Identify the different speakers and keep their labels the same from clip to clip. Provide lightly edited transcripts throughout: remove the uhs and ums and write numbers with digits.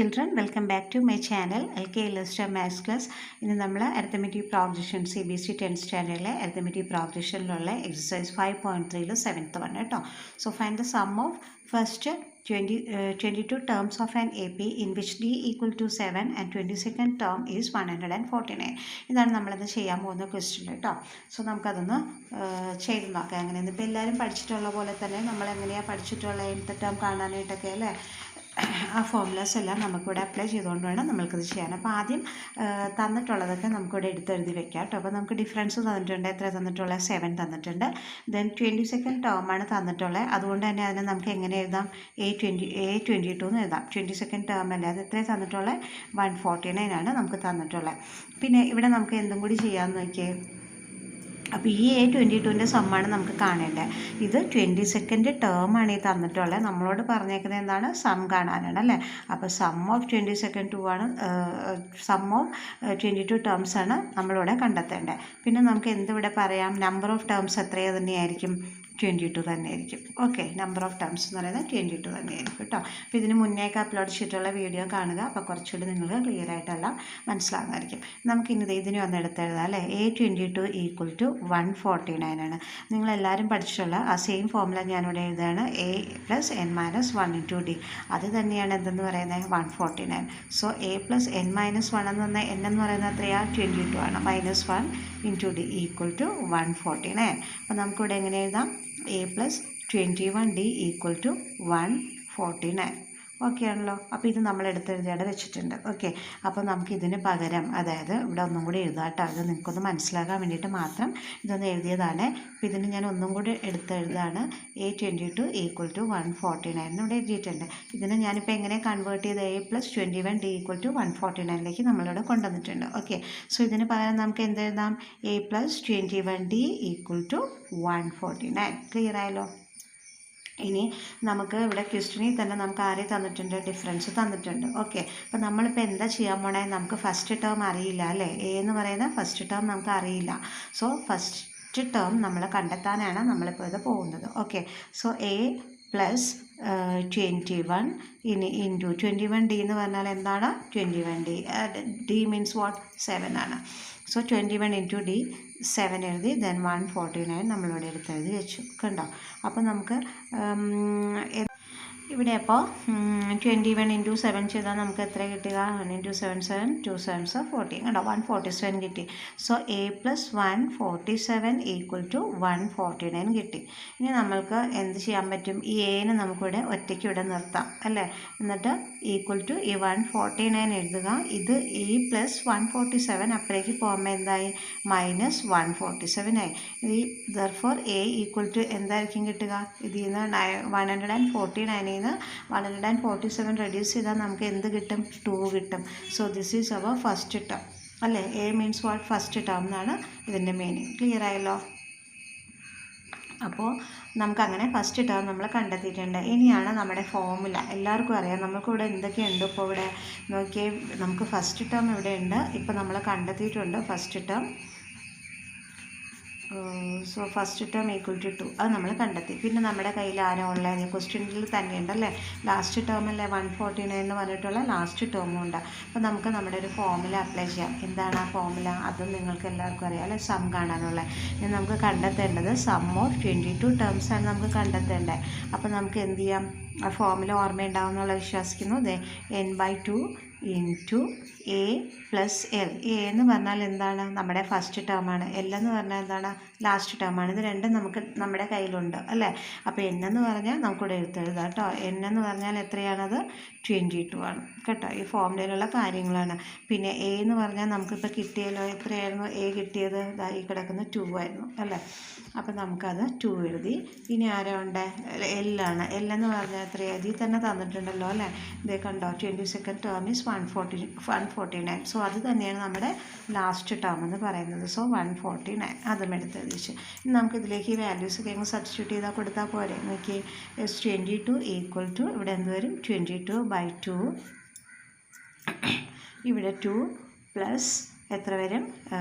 Speaker 1: children, welcome back to my channel LK Illustrator Maths Class. ഇന്ന് നമ്മൾ arithmetic progression CBSE 10th സ്റ്റാൻഡേർഡിലെ arithmetic progressionലുള്ള exercise 5.3 7th one കേട്ടോ. So find the sum of first 22 terms of an AP in which D equal to 7 and 22nd term is 149. ഇതാണ് നമ്മളിത് ചെയ്യാൻ പോകുന്ന question കേട്ടോ. So നമുക്കതൊന്ന് ചെയ്ത് നോക്കാം. എങ്ങനെയെന്ന് ഇപ്പോൾ എല്ലാവരും പഠിച്ചിട്ടുള്ള പോലെ തന്നെ നമ്മൾ എങ്ങനെയാണ് പഠിച്ചിട്ടുള്ള nth ടേം കാണാനായിട്ടൊക്കെ അല്ലേ, ആ ഫോർമുലാസ് എല്ലാം നമുക്കിവിടെ അപ്ലൈ ചെയ്തുകൊണ്ട് വേണം നമ്മൾക്കിത് ചെയ്യാൻ. അപ്പോൾ ആദ്യം തന്നിട്ടുള്ളതൊക്കെ നമുക്കിവിടെ എടുത്തെഴുതി വെക്കാം കേട്ടോ. അപ്പോൾ നമുക്ക് ഡിഫറൻസ് തന്നിട്ടുണ്ട്. എത്ര തന്നിട്ടുള്ളത്? 7 തന്നിട്ടുണ്ട്. ദെൻ 22nd ടേമാണ് തന്നിട്ടുള്ളത്. അതുകൊണ്ട് തന്നെ അതിനെ നമുക്ക് എങ്ങനെ എഴുതാം? A22 എന്ന് എഴുതാം. 22nd ടേം അല്ലേ, അത് എത്ര തന്നിട്ടുള്ളത്? 149 ആണ് നമുക്ക് തന്നിട്ടുള്ളത്. പിന്നെ ഇവിടെ നമുക്ക് എന്തും കൂടി ചെയ്യാമെന്ന് നോക്കിയേ. അപ്പോൾ ഈ A22ൻ്റെ സമ്മാണ് നമുക്ക് കാണേണ്ടത്. ഇത് 22nd ടേമാണ് ഈ തന്നിട്ടുള്ളത്. നമ്മളോട് പറഞ്ഞേക്കുന്നത് എന്താണ്? സം കാണാനാണ് അല്ലേ. അപ്പോൾ സം ഓഫ് 22 ആണ്, സം ഓഫ് 22 ടേംസ് ആണ് നമ്മളിവിടെ കണ്ടെത്തേണ്ടത്. പിന്നെ നമുക്ക് എന്തിവിടെ പറയാം? നമ്പർ ഓഫ് ടേംസ് എത്രയോ തന്നെയായിരിക്കും? 22 തന്നെയായിരിക്കും. ഓക്കെ, നമ്പർ ഓഫ് ടേംസ് എന്ന് പറയുന്നത് 22 തന്നെയായിരിക്കും കേട്ടോ. അപ്പോൾ ഇതിന് മുന്നേക്ക് അപ്ലോഡ് ചെയ്തിട്ടുള്ള വീഡിയോ കാണുക. അപ്പോൾ കുറച്ചുകൂടി നിങ്ങൾക്ക് ക്ലിയർ ആയിട്ടെല്ലാം മനസ്സിലാകുമായിരിക്കും. നമുക്കിനി ഇതിനെ ഒന്ന് എടുത്തെഴുതാം അല്ലേ. A22 ഈക്വൽ ടു 149 ആണ്. നിങ്ങളെല്ലാവരും പഠിച്ചിട്ടുള്ള ആ സെയിം ഫോർമുല ഞാനിവിടെ എഴുതുകയാണ്. A+n-1 × D. അത് തന്നെയാണ് എന്തെന്ന് പറയുന്നത്? 149. സോ A+n-1 എന്ന് പറഞ്ഞാൽ n എന്ന് പറയുന്നത് എത്രയാണ്? 22 ആണ്. -1 × D ഈക്വൽ ടു 149. അപ്പോൾ നമുക്കിവിടെ എങ്ങനെ എഴുതാം? A+21D equal to 149. ഓക്കെ ആണല്ലോ. അപ്പോൾ ഇത് നമ്മൾ എടുത്തെഴുതിയുടെ വെച്ചിട്ടുണ്ട്. ഓക്കെ, അപ്പോൾ നമുക്കിതിന് പകരം, അതായത് ഇവിടെ ഒന്നും കൂടി എഴുതാം കേട്ടോ. ഇത് നിങ്ങൾക്കൊന്ന് മനസ്സിലാക്കാൻ വേണ്ടിയിട്ട് മാത്രം ഇതൊന്ന് എഴുതിയതാണ്. അപ്പോൾ ഇതിന് ഞാൻ ഒന്നും കൂടി എടുത്തെഴുതാണ്. A22 ഈക്വൽ ടു 149 ഇവിടെ എഴുതിയിട്ടുണ്ട്. ഇതിന് ഞാനിപ്പോൾ എങ്ങനെ കൺവേർട്ട് ചെയ്ത് A+21D ഈക്വൽ ടു 149ലേക്ക് നമ്മളിവിടെ കൊണ്ടുവന്നിട്ടുണ്ട്. ഓക്കെ, സോ ഇതിന് പകരം നമുക്ക് എന്ത് എഴുതാം? A+21D equal to 149. ക്ലിയർ ആയല്ലോ. ഇനി നമുക്ക് ഇവിടെ ക്വസ്റ്റ്യനിൽ തന്നെ നമുക്ക് ആരെ തന്നിട്ടുണ്ട്? ഡിഫറൻസ് തന്നിട്ടുണ്ട്. ഓക്കെ, അപ്പോൾ നമ്മളിപ്പോൾ എന്താ ചെയ്യാൻ പോണേ? നമുക്ക് ഫസ്റ്റ് ടേം അറിയില്ല അല്ലേ. എ എന്ന് പറയുന്ന ഫസ്റ്റ് ടേം നമുക്ക് അറിയില്ല. സോ ഫസ്റ്റ് ടേം നമ്മൾ കണ്ടെത്താനാണ് നമ്മളിപ്പോൾ ഇത് പോകുന്നത്. ഓക്കെ, സോ A+21 ഇനി ഇൻറ്റു 21D എന്ന് പറഞ്ഞാൽ എന്താണ്? 21D. D means what? 7 ആണ്. സോ 21 × D 7 എഴുതി. ദെൻ 149 നമ്മളിവിടെ എടുത്തെഴുതി വെച്ചു. കണ്ടോ? അപ്പോൾ നമുക്ക് ഇവിടെ അപ്പോൾ 21 × 7 ചെയ്താൽ നമുക്ക് എത്ര കിട്ടുക? 1 × 7 7 2 7 14. കണ്ടോ? 147 കിട്ടി. സോ A+147 ഈക്വൽ ടു 149 കിട്ടി. ഇനി നമ്മൾക്ക് എന്ത് ചെയ്യാൻ പറ്റും? ഈ എനെ നമുക്കിവിടെ ഒറ്റയ്ക്ക് ഇവിടെ നിർത്താം അല്ലേ. എന്നിട്ട് ഈക്വൽ ടു ഈ 149 എഴുതുക. ഇത് ഈ +147 അപ്പോഴേക്ക് പോകുമ്പോൾ എന്തായി? -147 ആയി. ഈ ദർഫോർ A ഈക്വൽ ടു എന്തായിരിക്കും കിട്ടുക? ഇതിൽ നിന്ന് 149 147 റെഡ്യൂസ് ചെയ്താൽ നമുക്ക് എന്ത് കിട്ടും? 2 കിട്ടും. So this is our first term അല്ലേ. A means what? First term എന്നാണ് ഇതിൻ്റെ മീനിങ്. ക്ലിയർ ആയല്ലോ. അപ്പോൾ നമുക്കങ്ങനെ ഫസ്റ്റ് ടേം നമ്മൾ കണ്ടെത്തിയിട്ടുണ്ട്. ഇനിയാണ് നമ്മുടെ ഫോർമുല. എല്ലാവർക്കും അറിയാം നമുക്കിവിടെ എന്തൊക്കെയുണ്ട്. ഇപ്പോൾ ഇവിടെ നോക്കിയേ, നമുക്ക് ഫസ്റ്റ് ടേം ഇവിടെ ഉണ്ട്. ഇപ്പോൾ നമ്മൾ കണ്ടെത്തിയിട്ടുണ്ട് first term. So first term equal to 2 അത് നമ്മൾ കണ്ടെത്തി. പിന്നെ നമ്മുടെ കയ്യിൽ ആരോ ഉള്ളത്? ക്വസ്റ്റ്യനിൽ തന്നെ ഉണ്ടല്ലേ. ലാസ്റ്റ് ടേം അല്ലേ 149 എന്ന് പറഞ്ഞിട്ടുള്ള ലാസ്റ്റ് ടേമും ഉണ്ട്. അപ്പോൾ നമുക്ക് നമ്മുടെ ഒരു ഫോർമുല അപ്ലൈ ചെയ്യാം. എന്താണ് ആ ഫോർമുല? അതും നിങ്ങൾക്ക് എല്ലാവർക്കും അറിയാം അല്ലേ. സം കാണാനുള്ള. ഇനി നമുക്ക് കണ്ടെത്തേണ്ടത് സം ഓഫ് 22 ടേംസ് ആണ് നമുക്ക് കണ്ടെത്തേണ്ടത്. അപ്പോൾ നമുക്ക് എന്ത് ചെയ്യാം? ആ ഫോർമുല ഓർമ്മയുണ്ടാവും എന്നുള്ള വിശ്വസിക്കുന്നു. n/2 into A+L. എ എന്ന് പറഞ്ഞാൽ എന്താണ്? നമ്മുടെ ഫസ്റ്റ് ടേമാണ്. L എന്ന് പറഞ്ഞാൽ എന്താണ്? ലാസ്റ്റ് ടേമാണ്. ഇത് രണ്ടും നമുക്ക് നമ്മുടെ കയ്യിലുണ്ട് അല്ലേ. അപ്പോൾ n എന്ന് പറഞ്ഞാൽ നമുക്കിവിടെ എടുത്തെഴുതാം കേട്ടോ. n എന്ന് പറഞ്ഞാൽ എത്രയാണത്? 22 ആണ് കേട്ടോ. ഈ ഫോർമുലയിലുള്ള കാര്യങ്ങളാണ്. പിന്നെ A എന്ന് പറഞ്ഞാൽ നമുക്കിപ്പോൾ കിട്ടിയല്ലോ. എത്രയായിരുന്നു A കിട്ടിയത്? ഈ കിടക്കുന്ന 2 ആയിരുന്നു അല്ലേ. അപ്പോൾ നമുക്കത് 2 എഴുതി. ഇനി ആരോ ഉണ്ട്? L ആണ്. L എന്ന് പറഞ്ഞാൽ എത്രയാണ്? ഇതിൽ തന്നെ തന്നിട്ടുണ്ടല്ലോ അല്ലേ. ഇതേ കണ്ടോ? 22nd term is 149. സോ അത് തന്നെയാണ് നമ്മുടെ ലാസ്റ്റ് ടേം എന്ന് പറയുന്നത്. സോ 149 അതും എടുത്തെഴുതിച്ചു. ഇനി നമുക്ക് ഇതിലേക്ക് ഈ വാല്യൂസ് ഒക്കെ സബ്സ്റ്റിറ്റ്യൂട്ട് ചെയ്താൽ കൊടുത്താൽ പോരെ. നോക്കി, S22 ഈക്വൽ ടു ഇവിടെ എന്ത് വരും? 22/2. ഇവിടെ 2 പ്ലസ് എത്ര വരും?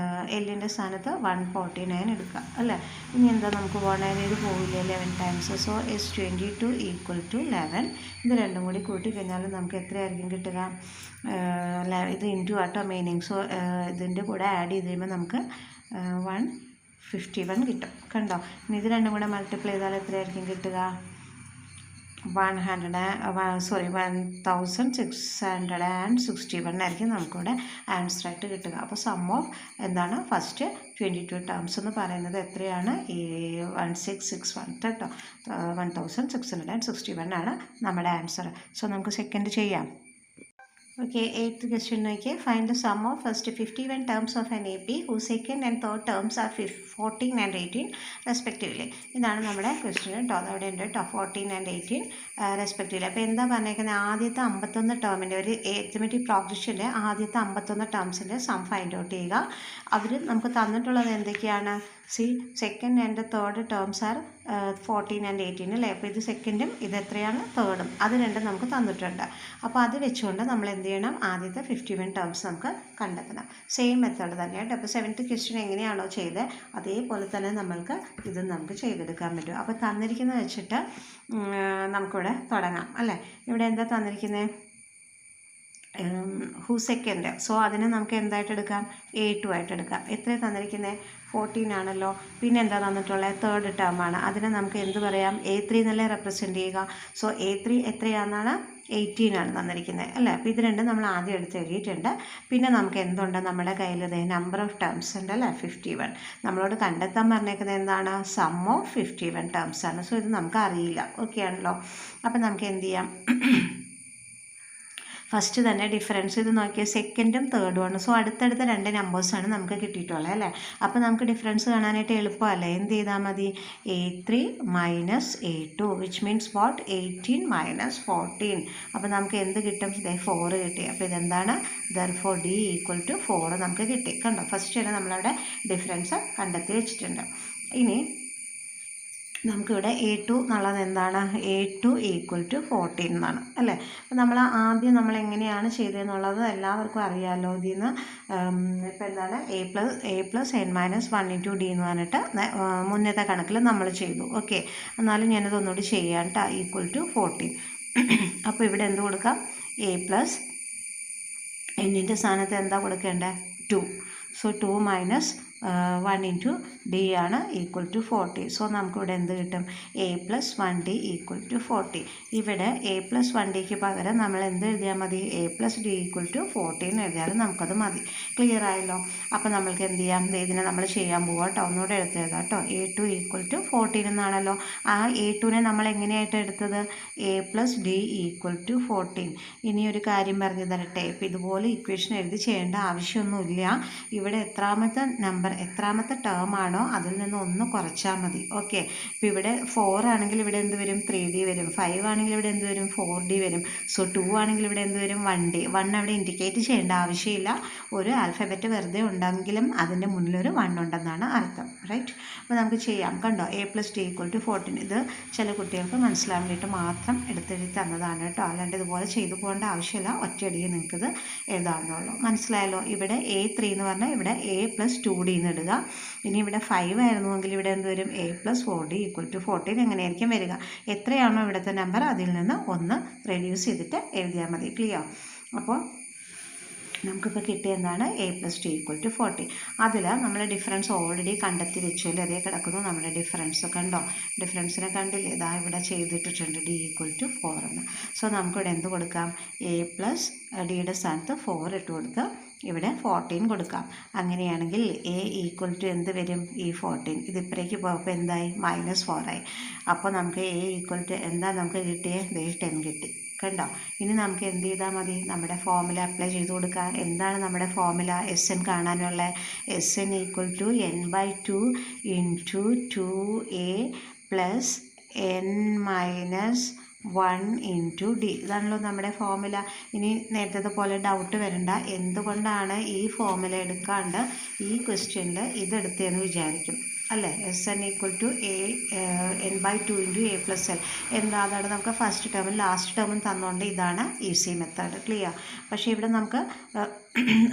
Speaker 1: എല്ലിൻ്റെ സ്ഥാനത്ത് 149 എടുക്കുക അല്ലേ. ഇനി എന്താ നമുക്ക് 1 ഇത് പോവില്ല 11 times. So S22 equal to 11. ഇത് രണ്ടും കൂടി കൂട്ടിക്കഴിഞ്ഞാൽ നമുക്ക് എത്രയായിരിക്കും കിട്ടുക? ഇത് ഇൻറ്റു ആട്ടോ മീനിങ്. സോ ഇതിൻ്റെ കൂടെ ആഡ് ചെയ്ത് കഴിയുമ്പോൾ നമുക്ക് 151 കിട്ടും. കണ്ടോ? ഇനി ഇത് രണ്ടും കൂടെ മൾട്ടിപ്ലൈ ചെയ്താൽ എത്രയായിരിക്കും കിട്ടുക? 1661 ആയിരിക്കും നമുക്കിവിടെ ആൻസറായിട്ട് കിട്ടുക. അപ്പോൾ സം ഓഫ് എന്താണ്? ഫസ്റ്റ് 22 ടേംസ് എന്ന് പറയുന്നത് എത്രയാണ്? ഈ 1661 കേട്ടോ. 1661 ആണ് നമ്മുടെ ആൻസർ. സോ നമുക്ക് സെക്കൻഡ് ചെയ്യാം. Okay, 8th question നോക്കിയേ. Find the sum of first 51 terms of an AP whose second and third terms are 14 and 18 respectively. ഇതാണ് നമ്മുടെ ക്വസ്റ്റ്യൻ കേട്ടോ. അതവിടെ ഉണ്ട് കേട്ടോ, 14 and 18 റെസ്പെക്റ്റീവ്ലി. അപ്പോൾ എന്താ പറഞ്ഞേക്കുന്നത്? ആദ്യത്തെ 51 ടേമിൻ്റെ ഒരു അരിത്മെറ്റിക് പ്രോഗ്രഷൻ്റെ ആദ്യത്തെ 51 ടേംസിൻ്റെ സം ഫൈൻഡ് ഔട്ട് ചെയ്യുക. അവർ നമുക്ക് തന്നിട്ടുള്ളത് എന്തൊക്കെയാണ്? Second and third terms R 14 and 18 അല്ലേ. അപ്പോൾ ഇത് സെക്കൻഡും ഇത് എത്രയാണ്? തേർഡും. അത് രണ്ടും നമുക്ക് തന്നിട്ടുണ്ട്. അപ്പോൾ അത് വെച്ചുകൊണ്ട് നമ്മൾ എന്ത് ചെയ്യണം? ആദ്യത്തെ 51 ടേംസ് നമുക്ക് കണ്ടെത്തണം. സെയിം മെത്തേഡ് തന്നെയായിട്ട്. അപ്പോൾ 7th ക്വസ്റ്റ്യൻ എങ്ങനെയാണോ ചെയ്തത് അതേപോലെ തന്നെ നമ്മൾക്ക് ഇതും നമുക്ക് ചെയ്തെടുക്കാൻ പറ്റും. അപ്പോൾ തന്നിരിക്കുന്നത് വെച്ചിട്ട് നമുക്കിവിടെ തുടങ്ങാം അല്ലേ. ഇവിടെ എന്താ തന്നിരിക്കുന്നത്? Who second. സോ അതിനെ നമുക്ക് എന്തായിട്ട് എടുക്കാം? A2 ആയിട്ട് എടുക്കാം. എത്രയാണ് തന്നിരിക്കുന്നത്? 14 ആണല്ലോ. പിന്നെ എന്താ തന്നിട്ടുള്ളത്? തേർഡ് ടേം ആണ്. അതിനെ നമുക്ക് എന്ത് പറയാം? A3 എന്നല്ലേ റെപ്രസെൻറ്റ് ചെയ്യുക. So A3 എത്രയാണെന്നാണ്? 18 ആണ് തന്നിരിക്കുന്നത് അല്ലേ. അപ്പോൾ ഇത് രണ്ടും നമ്മൾ ആദ്യം എടുത്ത് എഴുതിയിട്ടുണ്ട്. പിന്നെ നമുക്ക് എന്തുണ്ട്? നമ്മുടെ കയ്യിൽ നമ്പർ ഓഫ് ടേംസ് ഉണ്ട് അല്ലേ, 51. നമ്മളോട് കണ്ടെത്താൻ പറഞ്ഞേക്കുന്നത് എന്താണ്? സം ഓഫ് 51 ടേംസ് ആണ്. സോ ഇത് നമുക്ക് അറിയില്ല. ഓക്കെ ആണല്ലോ. അപ്പം നമുക്ക് എന്ത് ചെയ്യാം? ഫസ്റ്റ് തന്നെ ഡിഫറൻസ് ഇത് നോക്കിയാൽ സെക്കൻഡും തേർഡും ആണ്. സോ അടുത്തടുത്ത രണ്ട് നമ്പേഴ്സാണ് നമുക്ക് കിട്ടിയിട്ടുള്ളത് അല്ലേ. അപ്പോൾ നമുക്ക് ഡിഫറൻസ് കാണാനായിട്ട് എളുപ്പമല്ലേ. എന്ത് ചെയ്താൽ മതി? A3 minus A2 which means what? 18 minus 14. അപ്പോൾ നമുക്ക് എന്ത് കിട്ടും? 4 കിട്ടി. അപ്പോൾ ഇതെന്താണ്? therefore D ഈക്വൽ ടു 4 നമുക്ക് കിട്ടി. കണ്ടോ? ഫസ്റ്റ് തന്നെ നമ്മളവിടെ ഡിഫറൻസ് കണ്ടെത്തി വെച്ചിട്ടുണ്ട്. ഇനി നമുക്കിവിടെ A2 എന്നുള്ളത് എന്താണ്? A2 ഈക്വൽ ടു 14 എന്നാണ് അല്ലേ. അപ്പോൾ ആദ്യം നമ്മൾ എങ്ങനെയാണ് ചെയ്തതെന്നുള്ളത് എല്ലാവർക്കും അറിയാമല്ലോ. ഇതിൽ നിന്ന് ഇപ്പോൾ എന്താണ്? A+n-1 D എന്ന് പറഞ്ഞിട്ട് മുന്നത്തെ കണക്കിൽ നമ്മൾ ചെയ്തു. ഓക്കെ, എന്നാലും ഞാനത് ഒന്നുകൂടി ചെയ്യാം കേട്ടോ. Equal to 14. അപ്പോൾ ഇവിടെ എന്ത് കൊടുക്കാം? A+n-ൻ്റെ സ്ഥാനത്ത് എന്താ കൊടുക്കേണ്ടത്? 2. സോ 2 മൈനസ് 1 ഇൻറ്റു D ആണ് ഈക്വൽ ടു 40. സോ നമുക്കിവിടെ എന്ത് കിട്ടും? A+1D equal to 40. ഇവിടെ A+1Dക്ക് പകരം നമ്മൾ എന്ത് എഴുതിയാൽ മതി? A+D ഈക്വൽ ടു 14 എഴുതിയാലും നമുക്കത് മതി. ക്ലിയർ ആയല്ലോ. അപ്പോൾ നമ്മൾക്ക് എന്ത് ചെയ്യാം? ഇതിനെ നമ്മൾ ചെയ്യാൻ പോവാം കേട്ടോ. ഒന്നുകൂടെ എടുത്തെഴുതാം കേട്ടോ. A2 ഈക്വൽ ടു 14 എന്നാണല്ലോ. ആ A2നെ നമ്മൾ എങ്ങനെയായിട്ട് എടുത്തത്? A+D equal to 14. ഇനി ഒരു കാര്യം പറഞ്ഞു തരട്ടെ. ഇപ്പോൾ ഇതുപോലെ ഇക്വേഷൻ എഴുതി ചെയ്യേണ്ട ആവശ്യമൊന്നുമില്ല. ഇവിടെ എത്രാമത്തെ ടേം ആണോ അതിൽ നിന്ന് ഒന്ന് കുറച്ചാൽ മതി. ഓക്കെ, ഇപ്പോൾ ഇവിടെ 4 ആണെങ്കിൽ ഇവിടെ എന്ത് വരും? 3D വരും. 5 ആണെങ്കിൽ ഇവിടെ എന്ത് വരും? 4D വരും. സോ 2 ആണെങ്കിൽ ഇവിടെ എന്ത് വരും? 1D. 1 അവിടെ ഇൻഡിക്കേറ്റ് ചെയ്യേണ്ട ആവശ്യമില്ല. ഒരു ആൽഫബറ്റ് വെറുതെ ഉണ്ടെങ്കിലും അതിൻ്റെ മുന്നിലൊരു 1 ഉണ്ടെന്നാണ് അർത്ഥം. റൈറ്റ്. അപ്പോൾ നമുക്ക് ചെയ്യാം. കണ്ടോ? A+D equal to 14. ഇത് ചില കുട്ടികൾക്ക് മനസ്സിലാൻ വേണ്ടിയിട്ട് മാത്രം എടുത്തെഴുതി തന്നതാണ് കേട്ടോ. അല്ലാണ്ട് ഇതുപോലെ ചെയ്തു പോകേണ്ട ആവശ്യമില്ല. ഒറ്റയടിക്ക് നിങ്ങൾക്കിത് എഴുതാവുന്നുള്ളൂ. മനസ്സിലായല്ലോ. ഇവിടെ A3 എന്ന് പറഞ്ഞാൽ ഇവിടെ A+2D എന്ന് ഇടുക. ഇനി ഇവിടെ 5 ആയിരുന്നുവെങ്കിൽ ഇവിടെ എന്ത് വരും? A+4D equal to 14. എങ്ങനെയായിരിക്കും വരിക? എത്രയാണോ ഇവിടുത്തെ നമ്പർ അതിൽ നിന്ന് ഒന്ന് റെഡ്യൂസ് ചെയ്തിട്ട് എഴുതിയാൽ മതി. ക്ലിയർ? അപ്പോൾ നമുക്കിപ്പോൾ കിട്ടിയ എന്താണ്? A+D equal to 40. അതിൽ നമ്മൾ ഡിഫറൻസ് ഓൾറെഡി കണ്ടെത്തി വെച്ചല്ലോ. അതേ കിടക്കുന്നു നമ്മുടെ ഡിഫറൻസ്. കണ്ടോ? ഡിഫറൻസിനെ കണ്ടില്ലേ? ഇതാ ഇവിടെ ചെയ്തിട്ടിട്ടുണ്ട് D ഈക്വൽ ടു 4 എന്ന്. സോ നമുക്കിവിടെ എന്ത് കൊടുക്കാം? A+Dയുടെ സ്ഥാനത്ത് 4 ഇട്ട് കൊടുക്കുക. ഇവിടെ 14 കൊടുക്കാം. അങ്ങനെയാണെങ്കിൽ A ഈക്വൽ ടു എന്ത് വരും? ഈ 14 ഇതിപ്പറേക്ക് പോയപ്പോൾ എന്തായി? -4 ആയി. അപ്പോൾ നമുക്ക് A ഈക്വൽ ടു എന്താ നമുക്ക് കിട്ടിയത്? 10 കിട്ടി. കണ്ടോ? ഇനി നമുക്ക് എന്ത് ചെയ്താൽ മതി? നമ്മുടെ ഫോർമുല അപ്ലൈ ചെയ്ത് കൊടുക്കുക. എന്താണ് നമ്മുടെ ഫോർമുല? SN കാണാനുള്ള SN equal to n/2 into 2A plus n-1 into D. ഇതാണല്ലോ നമ്മുടെ ഫോർമുല. ഇനി നേരത്തെ പോലെ ഡൗട്ട് വരണ്ട. എന്തുകൊണ്ടാണ് ഈ ഫോർമുല എടുക്കാണ്ട് ഈ ക്വസ്റ്റ്യനിൽ ഇതെടുത്തതെന്ന് വിചാരിക്കും അല്ലേ. SN equal to n/2 into A+L. എന്താ? അതാണ് നമുക്ക് ഫസ്റ്റ് ടേമും ലാസ്റ്റ് ടേമും തന്നുകൊണ്ട് ഇതാണ് ഈസി മെത്തേഡ്. ക്ലിയർ? പക്ഷേ ഇവിടെ നമുക്ക്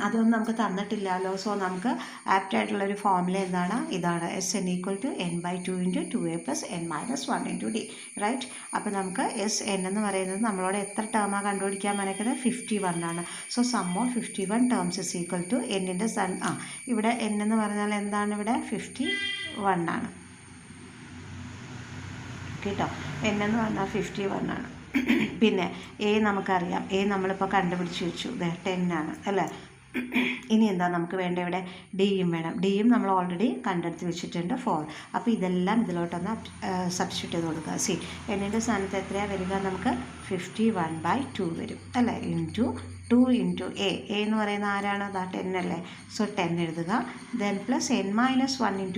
Speaker 1: അതൊന്നും നമുക്ക് തന്നിട്ടില്ലല്ലോ. സോ നമുക്ക് ആപ്റ്റായിട്ടുള്ളൊരു ഫോമുല എന്താണ്? ഇതാണ് Sn=n/2 × 2a + n-1 ഡി, അപ്പോൾ നമുക്ക് Sn എന്ന് പറയുന്നത് നമ്മളോട് എത്ര ടേമാണ് കണ്ടുപിടിക്കാൻ മനക്കുന്നത്? 51 ആണ്. So sum of 51 terms n ഇവിടെ n എന്ന് പറഞ്ഞാൽ എന്താണ്? ഇവിടെ 51 ആണ് കേട്ടോ. n എന്ന് പറഞ്ഞാൽ 51 ആണ്. പിന്നെ എ നമുക്കറിയാം, എ നമ്മളിപ്പോൾ കണ്ടുപിടിച്ച് വെച്ചു, 10 ആണ് അല്ലേ. ഇനി എന്താ നമുക്ക് വേണ്ട? ഇവിടെ ഡിയും വേണം. ഡിയും നമ്മൾ ഓൾറെഡി കണ്ടെടുത്ത് വെച്ചിട്ടുണ്ട് 4. അപ്പോൾ ഇതെല്ലാം ഇതിലോട്ടൊന്ന് സബ്സ്റ്റിറ്റ്യൂട്ട് ചെയ്ത് കൊടുക്കുക. സി എന്നിൻ്റെ സ്ഥാനത്ത് എത്രയാണ് വരിക? നമുക്ക് 51/2 വരും അല്ലേ, ഇൻറ്റു 2 × എ എന്ന് പറയുന്ന ആരാണ്? അതാ 10 അല്ലേ. സോ 10 എഴുതുക. ദെൻ പ്ലസ് n-1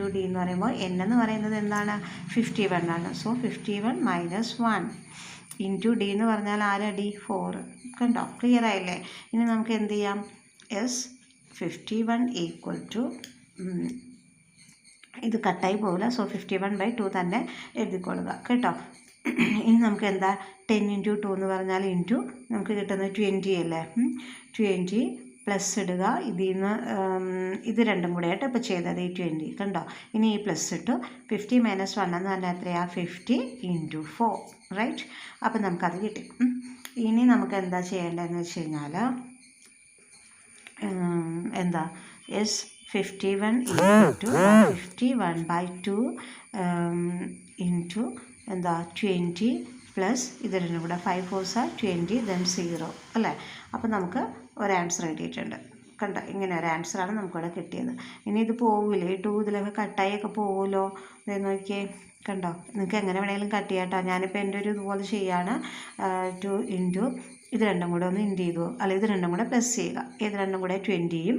Speaker 1: × ഡി എന്ന് പറയുമ്പോൾ n എന്ന് പറയുന്നത് എന്താണ്? 51 ആണ്. സോ 51 - 1 ഇൻറ്റു ഡി എന്ന് പറഞ്ഞാൽ ആരാ? ഡി 4. കണ്ടോ? ക്ലിയർ ആയില്ലേ? ഇനി നമുക്ക് എന്ത് ചെയ്യാം? S51 ഇത് കട്ടായി പോകില്ല. സോ 51/2 തന്നെ എഴുതിക്കൊള്ളുക കേട്ടോ. ഇനി നമുക്ക് എന്താ? 10 × 2 എന്ന് പറഞ്ഞാൽ ഇൻറ്റു നമുക്ക് കിട്ടുന്നത് 20 അല്ലേ. 20 പ്ലസ് ഇടുക. ഇതിൽ നിന്ന് ഇത് രണ്ടും കൂടെ ആയിട്ട് ഇപ്പോൾ ചെയ്തത് ഈ 20 കണ്ടോ. ഇനി ഈ പ്ലസ് ഇട്ടു. 50 - 1 എന്ന് പറഞ്ഞാൽ എത്രയാണ്? 50 × 4 റൈറ്റ്. അപ്പം നമുക്കത് കിട്ടി. ഇനി നമുക്ക് എന്താ ചെയ്യേണ്ടതെന്ന് വെച്ച് കഴിഞ്ഞാൽ എന്താ? S51 = 51/2 ഇൻറ്റു എന്താ 20 പ്ലസ് ഇത് രണ്ടും കൂടെ 5 4 20 ദെൻ 0 അല്ലേ. അപ്പോൾ നമുക്ക് ഒരു ആൻസർ കിട്ടിയിട്ടുണ്ട് കണ്ടോ. ഇങ്ങനെ ഒരു ആൻസറാണ് നമുക്കിവിടെ കിട്ടിയത്. ഇനി ഇത് പോകില്ലേ, ഈ 2 ഇതിലൊക്കെ കട്ടായൊക്കെ പോകുമല്ലോ. ഇത് നോക്കിയേ കണ്ടോ. നിങ്ങൾക്ക് എങ്ങനെ വേണമെങ്കിലും കട്ട് ചെയ്യാം കേട്ടോ. ഞാനിപ്പോൾ എൻ്റെ ഒരു ഇതുപോലെ ചെയ്യാണ്. 2 ഇൻറ്റു ഇത് രണ്ടും കൂടെ ഒന്ന് ഇൻറ്റു ചെയ്തു, അല്ല ഇത് രണ്ടും കൂടെ പ്ലസ് ചെയ്യുക. ഇത് രണ്ടും കൂടെ 20യും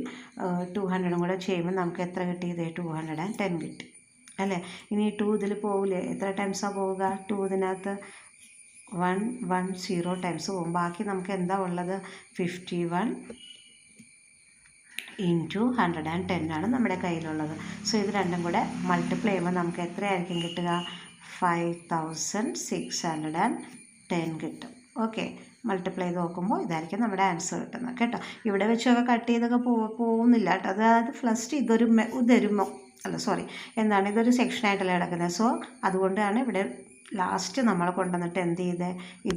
Speaker 1: 200 കൂടെ ചെയ്യുമ്പോൾ നമുക്ക് എത്ര കിട്ടിയത്? 210 കിട്ടി അല്ലേ. ഇനി 2 ഇതിൽ പോകില്ലേ, എത്ര ടൈംസാണ് പോവുക? 2 ഇതിനകത്ത് 110 ടൈംസ് പോകും. ബാക്കി നമുക്ക് എന്താ ഉള്ളത്? 51 × 110 ആണ് നമ്മുടെ കയ്യിലുള്ളത്. സോ ഇത് രണ്ടും കൂടെ മൾട്ടിപ്ലൈ ചെയ്യുമ്പോൾ നമുക്ക് എത്രയായിരിക്കും കിട്ടുക? 5610 കിട്ടും. ഓക്കെ, മൾട്ടിപ്ലൈ ചെയ്ത് നോക്കുമ്പോൾ ഇതായിരിക്കും നമ്മുടെ ആൻസർ കിട്ടുന്നത് കേട്ടോ. ഇവിടെ വെച്ചൊക്കെ കട്ട് ചെയ്തൊക്കെ പോകുന്നില്ല കേട്ടോ. അതായത് ഫസ്റ്റ് ഇതൊരു എന്താണ്, ഇതൊരു സെക്ഷനായിട്ടല്ലേ കിടക്കുന്നത്. സോ അതുകൊണ്ടാണ് ഇവിടെ ലാസ്റ്റ് നമ്മൾ കൊണ്ടുവന്നിട്ട് എന്ത്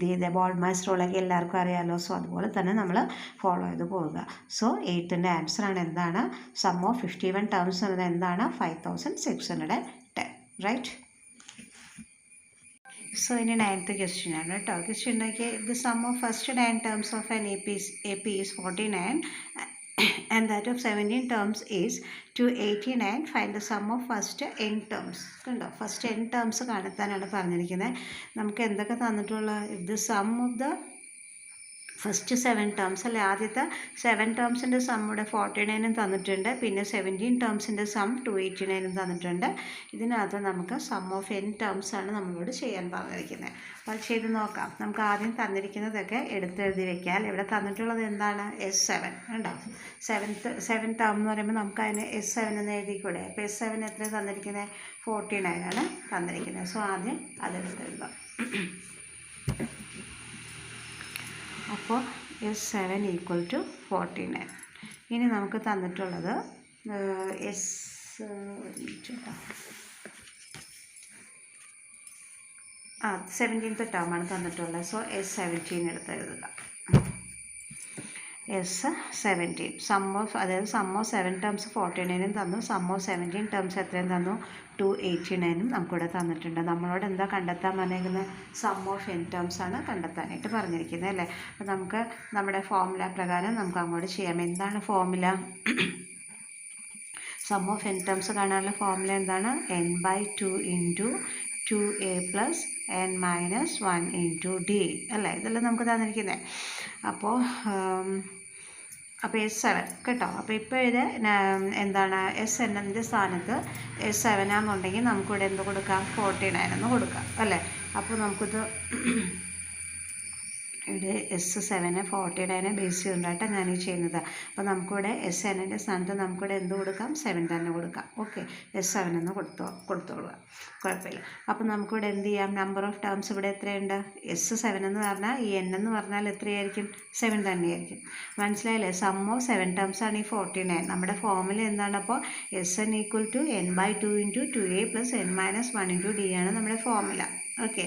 Speaker 1: ചെയ്തേ ബോൾമാസ് റൂളൊക്കെ എല്ലാവർക്കും അറിയാമല്ലോ. സോ അതുപോലെ തന്നെ നമ്മൾ ഫോളോ ചെയ്ത് പോവുക. സോ 8ൻ്റെ ആൻസറാണ് എന്താണ്? സം ഓഫ് 51 ടേംസ് എന്നത് എന്താണ്? 5610 റൈറ്റ്. സോ ഇനി 9th ക്വസ്റ്റ്യൻ ആണ് കേട്ടോ. ക്വസ്റ്റ്യൻ നോക്കിയാൽ the sum of first 9 terms of an AP is 49 and that of 17 terms is 289. Find the sum of first n terms. കണ്ടോ, ഫസ്റ്റ് n ടേംസ് കണ്ടെത്താനാണ് പറഞ്ഞിരിക്കുന്നത്. നമുക്ക് എന്തൊക്കെ തന്നിട്ടുള്ള? The sum of the first 7 terms അല്ലേ. ആദ്യത്തെ 7 ടേംസിൻ്റെ some ഇവിടെ 49 തന്നിട്ടുണ്ട്. പിന്നെ 17 ടേംസിൻ്റെ സം 289 തന്നിട്ടുണ്ട്. ഇതിനകത്ത് നമുക്ക് സം ഓഫ് n ടേംസ് ആണ് നമ്മളോട് ചെയ്യാൻ പറഞ്ഞിരിക്കുന്നത്. അപ്പോൾ ചെയ്ത് നോക്കാം. നമുക്ക് ആദ്യം തന്നിരിക്കുന്നതൊക്കെ എടുത്തെഴുതി വെക്കാൻ. ഇവിടെ തന്നിട്ടുള്ളത് എന്താണ്? S7 ഉണ്ടോ. 7 ടേം എന്ന് പറയുമ്പോൾ നമുക്ക് അതിന് S7 എന്ന് എഴുതിക്കൂടെ. അപ്പോൾ S7 എത്ര തന്നിരിക്കുന്നത്? 49 ആണ് തന്നിരിക്കുന്നത്. സോ ആദ്യം അതെടുത്തെഴുതാം. അപ്പോൾ S7 = 49. ഇനി നമുക്ക് തന്നിട്ടുള്ളത് സെവൻറ്റീൻത്ത് ടേമാണ് തന്നിട്ടുള്ളത്. സോ S17 എടുത്ത് എഴുതുക. S17 സം ഓഫ്, അതായത് സം ഓഫ് 7 ടേംസ് 49 തന്നു. സം ഓഫ് 17 ടേംസ് എത്രയും തന്നു? 289 നമുക്കിവിടെ തന്നിട്ടുണ്ട്. നമ്മളോട് എന്താ കണ്ടെത്താൻ പറഞ്ഞിരിക്കുന്നത്? സം ഓഫ് n ടേംസ് ആണ് കണ്ടെത്താനായിട്ട് പറഞ്ഞിരിക്കുന്നത് അല്ലേ. അപ്പോൾ നമുക്ക് നമ്മുടെ ഫോർമുല പ്രകാരം നമുക്ക് അങ്ങോട്ട് ചെയ്യാം. എന്താണ് formula? Sum of n terms കാണാനുള്ള ഫോർമുല എന്താണ്? n/2 × 2a + n-1 × d അല്ലേ. ഇതെല്ലാം നമുക്ക് തന്നിരിക്കുന്നത്. അപ്പോൾ S7 കേട്ടോ. അപ്പോൾ ഇപ്പോൾ ഇത് എന്താണ്? SNൻ്റെ സ്ഥാനത്ത് S7 ആണെന്നുണ്ടെങ്കിൽ നമുക്കിവിടെ എന്ത് കൊടുക്കാം? 49 എന്ന് കൊടുക്കാം അല്ലേ. അപ്പോൾ നമുക്കിത് ഇവിടെ S7 49 ബേസ് ചെയ്തുകൊണ്ടാണ് ഞാൻ ഈ ചെയ്യുന്നത്. അപ്പോൾ നമുക്കിവിടെ S7ൻ്റെ സ്ഥാനത്ത് നമുക്കിവിടെ എന്ത് കൊടുക്കാം, 7 തന്നെ കൊടുക്കാം. ഓക്കെ, S7 എന്ന് കൊടുത്തോളുക, കുഴപ്പമില്ല. അപ്പോൾ നമുക്കിവിടെ എന്ത് ചെയ്യാം, നമ്പർ ഓഫ് ടേംസ് ഇവിടെ എത്രയുണ്ട്, S7 എന്ന് പറഞ്ഞാൽ ഈ n എന്ന് പറഞ്ഞാൽ എത്രയായിരിക്കും, 7 തന്നെയായിരിക്കും. മനസ്സിലായില്ലേ? സം ഓഫ് 7 ടേംസ് ആണ് ഈ 49. നമ്മുടെ ഫോർമുല എന്താണ് അപ്പോൾ, Sn = n/2 × 2a + n - 1 × d ആണ് നമ്മുടെ ഫോർമുല. ഓക്കെ,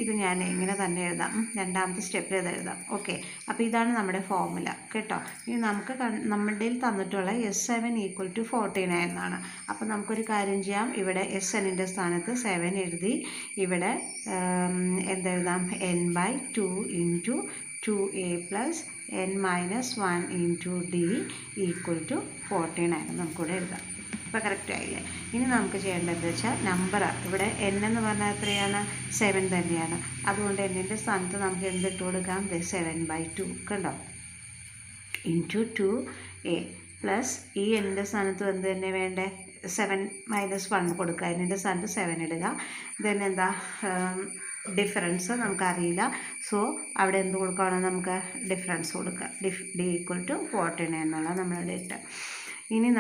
Speaker 1: ഇത് ഞാൻ ഇങ്ങനെ തന്നെ എഴുതാം, രണ്ടാമത്തെ സ്റ്റെപ്പിൽ ഇത് എഴുതാം. ഓക്കെ, അപ്പോൾ ഇതാണ് നമ്മുടെ ഫോർമുല കേട്ടോ. ഇനി നമുക്ക് നമ്മുടെ തന്നിട്ടുള്ള S7 = 49 എന്നാണ്. അപ്പോൾ നമുക്കൊരു കാര്യം ചെയ്യാം, ഇവിടെ Snൻ്റെ സ്ഥാനത്ത് 7 എഴുതി, ഇവിടെ എന്തെഴുതാം, n/2 × 2a + n - 1 × d = 49 നമുക്കിവിടെ എഴുതാം. ഇപ്പോൾ കറക്റ്റ് ആയില്ലേ? ഇനി നമുക്ക് ചെയ്യേണ്ടതെന്ന് വെച്ചാൽ നമ്പർ, ഇവിടെ n എന്ന് പറഞ്ഞാൽ എത്രയാണ്, 7 തന്നെയാണ്. അതുകൊണ്ട് എന്നിൻ്റെ സ്ഥാനത്ത് നമുക്ക് എന്തിട്ട് കൊടുക്കാം, 7/2 കണ്ടോ, × 2a പ്ലസ് ഈ എന്നിൻ്റെ സ്ഥാനത്ത് എന്ത് തന്നെ വേണ്ടേ, 7 - 1 കൊടുക്കുക. എന്നിൻ്റെ സ്ഥാനത്ത് 7 ഇടുക. ദെൻ എന്താ, ഡിഫറൻസ് നമുക്കറിയില്ല, സോ അവിടെ എന്ത് കൊടുക്കുകയാണ്, നമുക്ക് ഡിഫറൻസ് കൊടുക്കുക. d = 49 എന്നുള്ള നമ്മളുടെ ഇട്ട്. ഇനി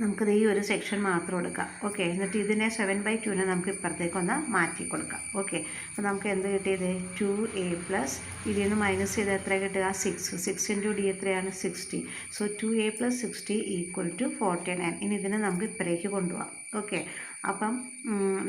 Speaker 1: നമുക്കത് ഈ ഒരു സെക്ഷൻ മാത്രം എടുക്കാം. ഓക്കെ, എന്നിട്ട് ഇതിനെ 7/2 നമുക്ക് ഇപ്പുറത്തേക്കൊന്ന് മാറ്റി കൊടുക്കാം. ഓക്കെ, അപ്പോൾ നമുക്ക് എന്ത് കിട്ടിയത്, 2a പ്ലസ് ഇതിൽ നിന്ന് മൈനസ് ചെയ്ത് എത്ര കിട്ടുക, 6 × d എത്രയാണ്, 60. So 2a + 60 = 49. ഇനി ഇതിനെ നമുക്ക് ഇപ്പുറത്തേക്ക് കൊണ്ടുപോകാം. ഓക്കെ, അപ്പം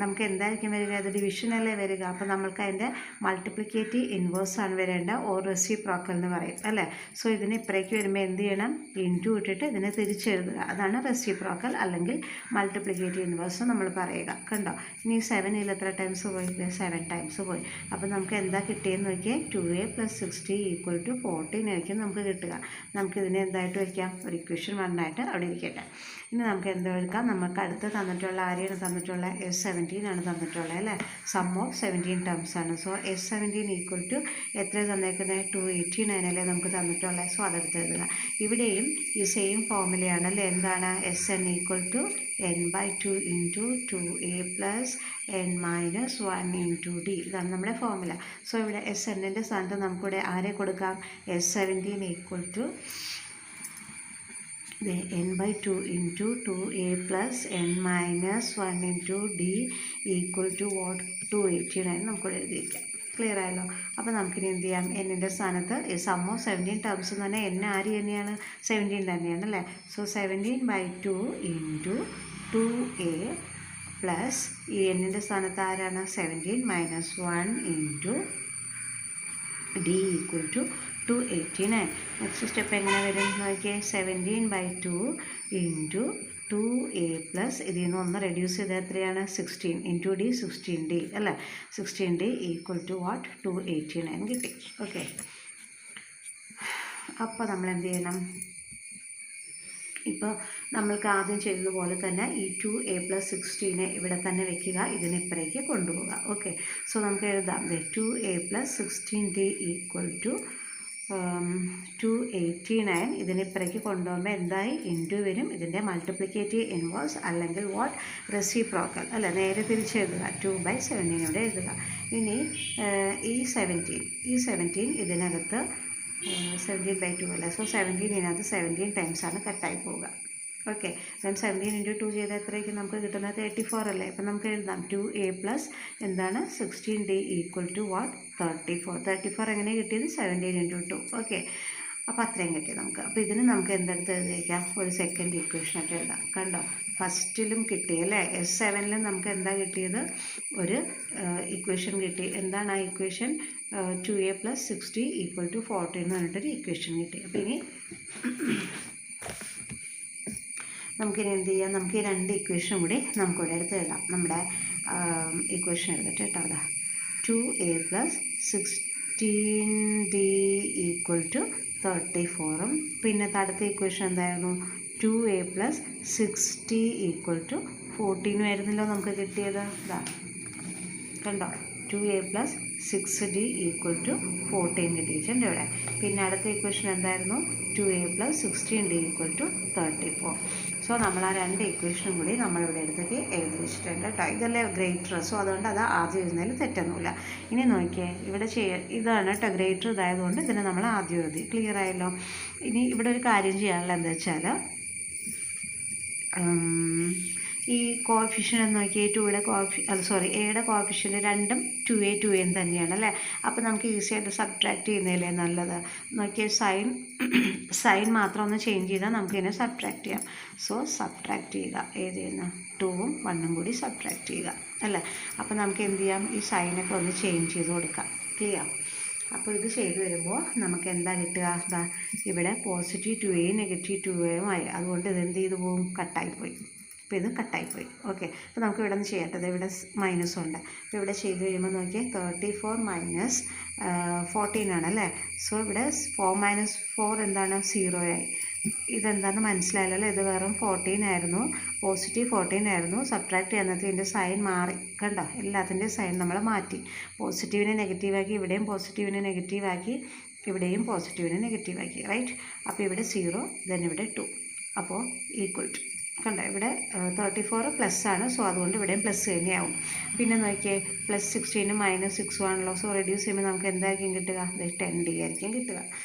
Speaker 1: നമുക്ക് എന്തായിരിക്കും വരിക, അത് ഡിവിഷനല്ലേ വരിക. അപ്പം നമുക്ക് അതിൻ്റെ മൾട്ടിപ്ലിക്കേറ്റീവ് ഇൻവേഴ്സ് ആണ് വരേണ്ട, ഓർ റെസിപ്രോക്കൽ എന്ന് പറയും അല്ലേ. സോ ഇതിന് ഇപ്പുറേക്ക് വരുമ്പോൾ എന്ത് ചെയ്യണം, ഇൻറ്റു ഇട്ടിട്ട് ഇതിനെ തിരിച്ചെഴുതുക. അതാണ് റെസിപ്രോക്കൽ അല്ലെങ്കിൽ മൾട്ടിപ്ലിക്കേറ്റീവ് ഇൻവേഴ്സ് നമ്മൾ പറയുക. കണ്ടോ, ഇനി 7 എത്ര ടൈംസ് പോയി, 7 ടൈംസ് പോയി. അപ്പോൾ നമുക്ക് എന്താ കിട്ടിയെന്ന് നോക്കിയാൽ 2a + 60 = 14 ആയിരിക്കും നമുക്ക് കിട്ടുക. നമുക്കിതിനെ എന്തായിട്ട് വയ്ക്കാം, ഒരു ഇക്വേഷൻ 1 ആയിട്ട് അവിടെ ഇരിക്കട്ടെ. ഇനി നമുക്ക് എന്താ എടുക്കാം, നമുക്ക് അടുത്ത് തന്നിട്ടുള്ള ആരെയാണ് തന്നിട്ടുള്ള, S17 ആണ് തന്നിട്ടുള്ളത് അല്ലേ. സം ഓഫ് 17 ടേംസ് ആണ്. സോ S17 = എത്ര തന്നേക്കുന്നത്, 289 അല്ലേ നമുക്ക് തന്നിട്ടുള്ളത്. സോ അതെടുത്ത് എഴുതുക. ഇവിടെയും ഈ സെയിം ഫോർമുലയാണ് അല്ലേ, എന്താണ്, Sn = n/2 × 2a + n - 1 × d. ഇതാണ് നമ്മുടെ ഫോർമുല. സോ ഇവിടെ Snൻ്റെ സ്ഥാനത്ത് നമുക്കിവിടെ ആരെ കൊടുക്കാം, S17 = n/2 × 2a + n - 1 × d = what, 289 നമുക്കിവിടെ എഴുതിയിരിക്കാം. ക്ലിയർ ആയല്ലോ? അപ്പോൾ നമുക്കിനി എന്ത് ചെയ്യാം, എന്നിൻ്റെ സ്ഥാനത്ത് സം ഓഫ് 17 ടേംസ് എന്ന് പറഞ്ഞാൽ n ആര് തന്നെയാണ്, 17 തന്നെയാണ് അല്ലേ. സോ 17/2 × 2a പ്ലസ് ഈ എന്നിൻ്റെ സ്ഥാനത്ത് ആരാണ്, 17 - 1 × d = 289. നെക്സ്റ്റ് സ്റ്റെപ്പ് എങ്ങനെ വരും നോക്കിയേ, 17/2 × 2a പ്ലസ് ഇതിൽ നിന്ന് 1 റെഡ്യൂസ് ചെയ്താൽ എത്രയാണ്, 16 × d 16d അല്ലേ. 16d = what, 289 കിട്ടി. ഓക്കെ, അപ്പോൾ നമ്മൾ എന്ത് ചെയ്യണം, ഇപ്പോൾ നമ്മൾക്ക് ആദ്യം ചെയ്തതുപോലെ തന്നെ ഈ 2a + 16 ഇവിടെ തന്നെ വെക്കുക, ഇതിന് ഇപ്പുറേക്ക് കൊണ്ടുപോകുക. ഓക്കെ, സോ നമുക്ക് എഴുതാം, 2a + 16d = 289. ഇതിനിപ്പുറേക്ക് കൊണ്ടുപോകുമ്പോൾ എന്തായി, ഇൻറ്റു വരും, ഇതിൻ്റെ മൾട്ടിപ്ലിക്കേറ്റീവ് ഇൻവേഴ്സ് അല്ലെങ്കിൽ വാട്ട്, റെസിപ്രോക്കൽ അല്ല, നേരെ തിരിച്ചെഴുതുക, 2/17 ഇവിടെ എഴുതുക. ഇനി ഈ 17 ഇതിനകത്ത് 17/2 അല്ല, സോ 17 ഇതിനകത്ത് 17 ടൈംസാണ് കട്ടായി പോവുക. ഓക്കെ, ദെൻ 17 × 2 ചെയ്താൽ എത്രയ്ക്കും നമുക്ക് കിട്ടുന്നത്, 34 അല്ലേ. അപ്പം നമുക്ക് എഴുതാം, 2a പ്ലസ് എന്താണ്, 16d = what, 34. 34 എങ്ങനെ കിട്ടിയത്, 17 × 2. ഓക്കെ, അപ്പോൾ അത്രയും കിട്ടി നമുക്ക്. അപ്പോൾ ഇതിന് നമുക്ക് എന്തെടുത്ത് എഴുതിയേക്കാം, ഒരു സെക്കൻഡ് ഇക്വേഷനായിട്ട് എഴുതാം. കണ്ടോ, ഫസ്റ്റിലും കിട്ടി അല്ലേ, S7ലും നമുക്ക് എന്താ കിട്ടിയത്, ഒരു ഇക്വേഷൻ കിട്ടി. എന്താണ് ആ ഇക്വേഷൻ, 2a + 60 = 14 എന്ന് പറഞ്ഞിട്ടൊരു ഇക്വേഷൻ കിട്ടി. അപ്പോൾ ഇനി നമുക്കിനി എന്ത് ചെയ്യാം, നമുക്ക് ഈ 2 ഇക്വേഷനും കൂടി നമുക്കിവിടെ എടുത്ത് എഴുതാം. നമ്മുടെ ഇക്വേഷൻ എഴുതിട്ട് കേട്ടോ, അതാ 2a + 16d = 34. പിന്നെ അടുത്ത ഇക്വേഷൻ എന്തായിരുന്നു, 2a + 60 = 14 ആയിരുന്നല്ലോ നമുക്ക് കിട്ടിയത്. ഇതാ കണ്ടോ, 2a + 6d = 14 കിട്ടിയിട്ടുണ്ട് ഇവിടെ. പിന്നെ അടുത്ത ഇക്വേഷൻ എന്തായിരുന്നു, 2a + 16d = 34. സോ നമ്മൾ ആ രണ്ട് ഇക്വേഷനും കൂടി നമ്മളിവിടെ എടുത്തിട്ട് എഴുതി വെച്ചിട്ടുണ്ട് കേട്ടോ. ഇതല്ലേ ഗ്രേറ്റർ, സോ അതുകൊണ്ട് അത് ആദ്യം എഴുതുന്നതിൽ തെറ്റൊന്നുമില്ല. ഇനി നോക്കിയേ, ഇവിടെ ഇതാണ് കേട്ടോ ഗ്രേറ്റർ, ഇതായതുകൊണ്ട് ഇതിനെ നമ്മൾ ആദ്യം എഴുതി. ക്ലിയർ ആയല്ലോ. ഇനി ഇവിടെ ഒരു കാര്യം ചെയ്യാനുള്ള എന്താ വെച്ചാൽ, ഈ കോഫിഷ്യൻ എന്ന് നോക്കിയാൽ ടുയുടെ എയുടെ കോഫിഷ്യൻ രണ്ടും 2a 2a തന്നെയാണ് അല്ലേ. അപ്പോൾ നമുക്ക് ഈസി ആയിട്ട് സബ്ട്രാക്ട് ചെയ്യുന്നതല്ലേ നല്ലത്. നോക്കിയാൽ സൈൻ മാത്രം ഒന്ന് ചേഞ്ച് ചെയ്താൽ നമുക്കിതിനെ സബ്ട്രാക്ട് ചെയ്യാം. സോ സബ്ട്രാക്ട് ചെയ്യുക, ഏത് ചെയ്യുന്ന 2ഉം 1ഉം കൂടി സബ്ട്രാക്ട് ചെയ്യുക അല്ലേ. അപ്പോൾ നമുക്ക് എന്ത് ചെയ്യാം, ഈ സൈനൊക്കെ ഒന്ന് ചേഞ്ച് ചെയ്ത് കൊടുക്കാം. ക്ലിയർ. അപ്പോൾ ഇത് ചെയ്ത് വരുമ്പോൾ നമുക്ക് എന്താ കിട്ടുക, ഇവിടെ പോസിറ്റീവ് 2a നെഗറ്റീവ് 2a ആയി. അതുകൊണ്ട് ഇതെന്ത് ചെയ്ത് പോകും, കട്ടായിപ്പോയി. അപ്പോൾ ഇത് കട്ടായിപ്പോയി. ഓക്കെ, അപ്പോൾ നമുക്ക് ഇവിടെ നിന്ന് ചെയ്യേണ്ടത്, ഇവിടെ മൈനസ് ഉണ്ട്. അപ്പോൾ ഇവിടെ ചെയ്ത് കഴിയുമ്പോൾ നോക്കിയാൽ 34 മൈനസ് 14 ആണല്ലേ. സോ ഇവിടെ 4 - 4 എന്താണ്, 0 ആയി. ഇതെന്താണെന്ന് മനസ്സിലായല്ലോ. ഇത് വെറും 14 ആയിരുന്നു, പോസിറ്റീവ് 14 ആയിരുന്നു. സബ്ട്രാക്ട് ചെയ്യുന്നത് ഇതിൻ്റെ സൈൻ മാറി കണ്ടോ, എല്ലാത്തിൻ്റെയും സൈൻ നമ്മൾ മാറ്റി. പോസിറ്റീവിനെ നെഗറ്റീവാക്കി, ഇവിടെയും പോസിറ്റീവിനെ നെഗറ്റീവാക്കി, ഇവിടെയും പോസിറ്റീവിനെ നെഗറ്റീവാക്കി. റൈറ്റ്. അപ്പോൾ ഇവിടെ 0, ദെൻ ഇവിടെ 2. അപ്പോൾ ഈക്വൽ ടു കണ്ടോ, ഇവിടെ 34 പ്ലസ് ആണ്. സോ അതുകൊണ്ട് ഇവിടെയും പ്ലസ് തന്നെയാവും. പിന്നെ നോക്കിയേ, +16 -6 ആണല്ലോ. സോ റെഡ്യൂസ് ചെയ്യുമ്പോൾ നമുക്ക് എന്തായിരിക്കും കിട്ടുക, 10d ആയിരിക്കും കിട്ടുക.